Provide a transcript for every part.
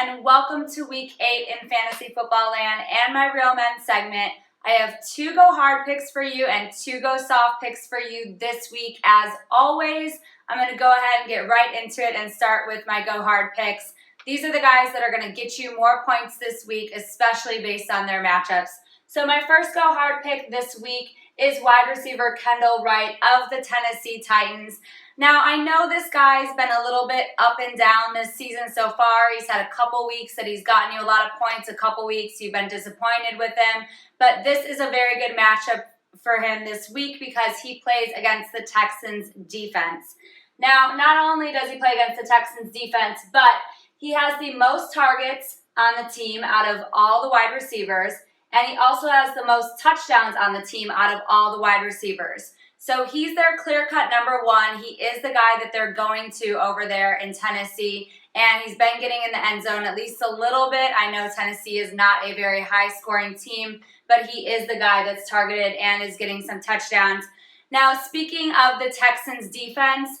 and welcome to Week 8 in Fantasy Football Land and my Real Men segment. I have 2 Go Hard picks for you and 2 Go Soft picks for you this week. As always, I'm going to go ahead and get right into it and start with my Go Hard picks. These are the guys that are going to get you more points this week, especially based on their matchups. So my first Go Hard pick this week is wide receiver Kendall Wright of the Tennessee Titans. Now, I know this guy's been a little bit up and down this season so far. He's had a couple weeks that he's gotten you a lot of points, a couple weeks you've been disappointed with him. But this is a very good matchup for him this week because he plays against the Texans defense. Now, not only does he play against the Texans defense, but he has the most targets on the team out of all the wide receivers, and he also has the most touchdowns on the team out of all the wide receivers. So he's their clear-cut number 1. He is the guy that they're going to over there in Tennessee, and he's been getting in the end zone at least a little bit. I know Tennessee is not a very high-scoring team, but he is the guy that's targeted and is getting some touchdowns. Now, speaking of the Texans defense,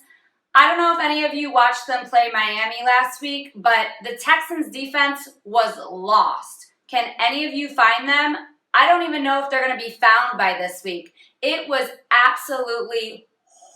I don't know if any of you watched them play Miami last week, but the Texans defense was lost. Can any of you find them? I don't even know if they're going to be found by this week. It was absolutely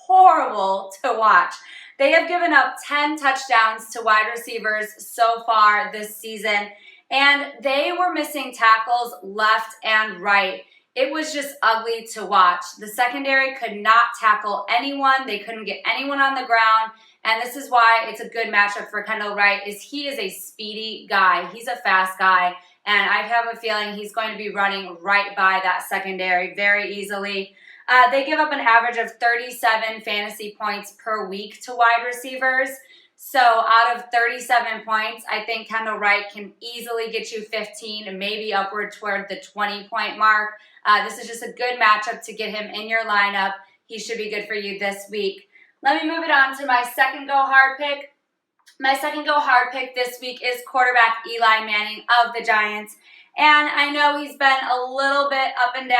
horrible to watch. They have given up 10 touchdowns to wide receivers so far this season, and they were missing tackles left and right. It was just ugly to watch. The secondary could not tackle anyone. They couldn't get anyone on the ground, and this is why it's a good matchup for Kendall Wright, is he is a speedy guy. He's a fast guy. And I have a feeling he's going to be running right by that secondary very easily. They give up an average of 37 fantasy points per week to wide receivers. So out of 37 points, I think Kendall Wright can easily get you 15 and maybe upward toward the 20-point mark. This is just a good matchup to get him in your lineup. He should be good for you this week. Let me move it on to my second Go Hard pick. My second Go Hard pick this week is quarterback Eli Manning of the Giants. And I know he's been a little bit up and down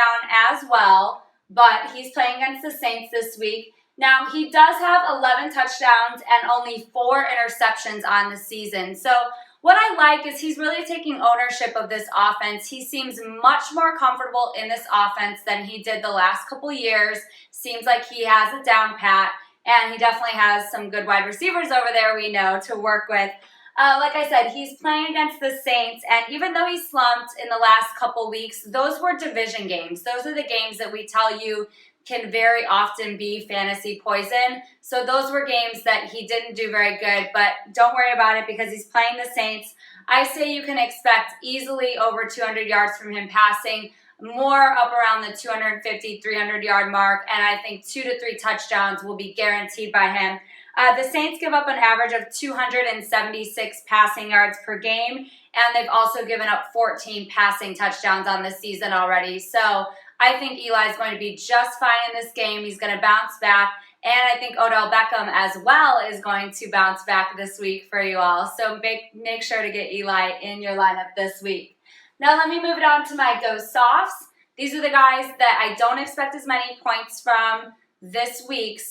as well, but he's playing against the Saints this week. Now, he does have 11 touchdowns and only 4 interceptions on the season. So what I like is he's really taking ownership of this offense. He seems much more comfortable in this offense than he did the last couple years. Seems like he has it down pat. And he definitely has some good wide receivers over there, we know, to work with. Like I said, he's playing against the Saints, and even though he slumped in the last couple weeks, those were division games. Those are the games that we tell you can very often be fantasy poison. So those were games that he didn't do very good, but don't worry about it because he's playing the Saints. I say you can expect easily over 200 yards from him passing, more up around the 250, 300-yard mark, and I think 2 to 3 touchdowns will be guaranteed by him. The Saints give up an average of 276 passing yards per game, and they've also given up 14 passing touchdowns on the season already. So I think Eli's going to be just fine in this game. He's going to bounce back, and I think Odell Beckham as well is going to bounce back this week for you all. So make sure to get Eli in your lineup this week. Now let me move it on to my Go Softs. These are the guys that I don't expect as many points from this week.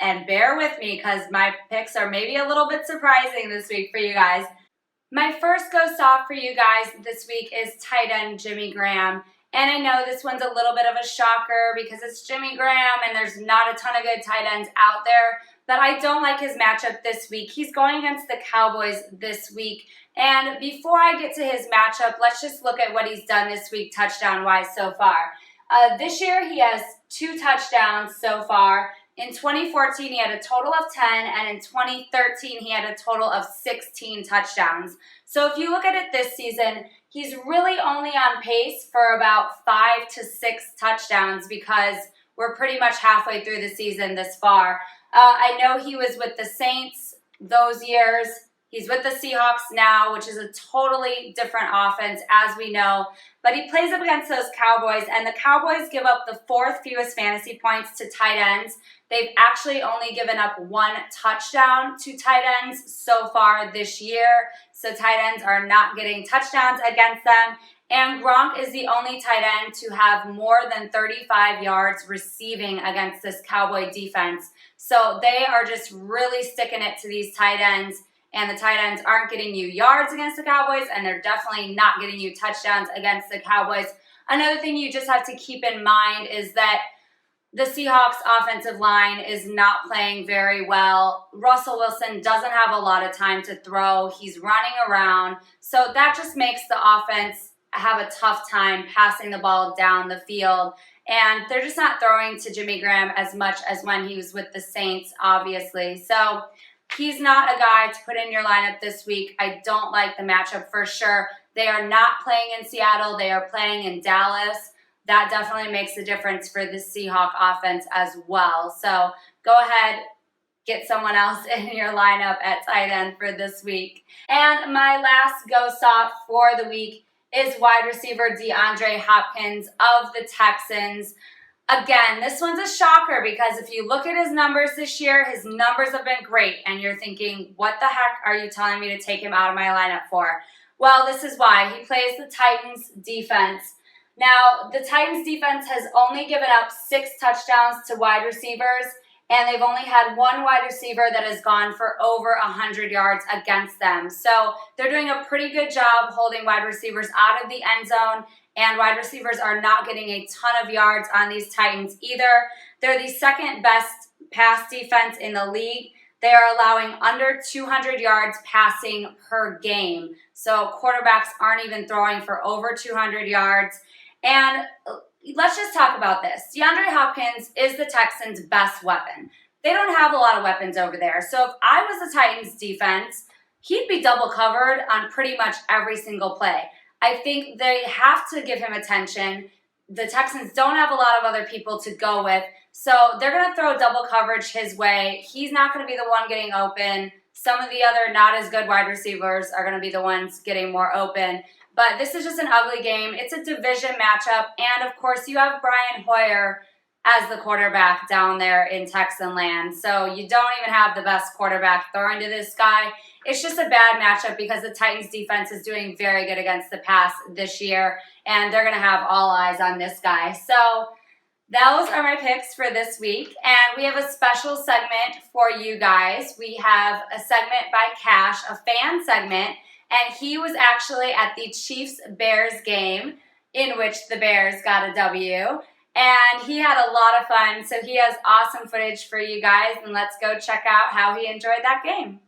And bear with me because my picks are maybe a little bit surprising this week for you guys. My first Go Soft for you guys this week is tight end Jimmy Graham. And I know this one's a little bit of a shocker because it's Jimmy Graham and there's not a ton of good tight ends out there. But I don't like his matchup this week. He's going against the Cowboys this week. And before I get to his matchup, let's just look at what he's done this week touchdown-wise so far. This year, he has 2 touchdowns so far. In 2014, he had a total of 10, and in 2013, he had a total of 16 touchdowns. So if you look at it this season, he's really only on pace for about 5 to 6 touchdowns because we're pretty much halfway through the season this far. I know he was with the Saints those years. He's with the Seahawks now, which is a totally different offense, as we know. But he plays up against those Cowboys, and the Cowboys give up the 4th fewest fantasy points to tight ends. They've actually only given up 1 touchdown to tight ends so far this year. So tight ends are not getting touchdowns against them. And Gronk is the only tight end to have more than 35 yards receiving against this Cowboy defense. So they are just really sticking it to these tight ends. and the tight ends aren't getting you yards against the Cowboys, and they're definitely not getting you touchdowns against the Cowboys. Another thing you just have to keep in mind is that the Seahawks offensive line is not playing very well. Russell Wilson doesn't have a lot of time to throw. He's running around. So that just makes the offense have a tough time passing the ball down the field. And they're just not throwing to Jimmy Graham as much as when he was with the Saints, obviously. So he's not a guy to put in your lineup this week. I don't like the matchup for sure. They are not playing in Seattle. They are playing in Dallas. That definitely makes a difference for the Seahawks offense as well. So go ahead, get someone else in your lineup at tight end for this week. And my last go soft for the week is wide receiver DeAndre Hopkins of the Texans. Again, this one's a shocker because if you look at his numbers this year, his numbers have been great. And you're thinking, what the heck are you telling me to take him out of my lineup for? Well, this is why. He plays the Titans defense. Now, the Titans defense has only given up 6 touchdowns to wide receivers, and they've only had 1 wide receiver that has gone for over 100 yards against them. So they're doing a pretty good job holding wide receivers out of the end zone, and wide receivers are not getting a ton of yards on these Titans either. They're the second best pass defense in the league. They are allowing under 200 yards passing per game. So quarterbacks aren't even throwing for over 200 yards. And let's just talk about this. DeAndre Hopkins is the Texans' best weapon. They don't have a lot of weapons over there. So if I was the Titans' defense, he'd be double covered on pretty much every single play. I think they have to give him attention. The Texans don't have a lot of other people to go with. So they're going to throw double coverage his way. He's not going to be the one getting open. Some of the other not as good wide receivers are going to be the ones getting more open. But this is just an ugly game. It's a division matchup. And, of course, you have Brian Hoyer as the quarterback down there in Texan land. So you don't even have the best quarterback throwing to this guy. It's just a bad matchup because the Titans defense is doing very good against the pass this year. And they're going to have all eyes on this guy. So those are my picks for this week. And we have a special segment for you guys. We have a segment by Cash, a fan segment. And he was actually at the Chiefs-Bears game in which the Bears got a W. And he had a lot of fun. So he has awesome footage for you guys. And let's go check out how he enjoyed that game.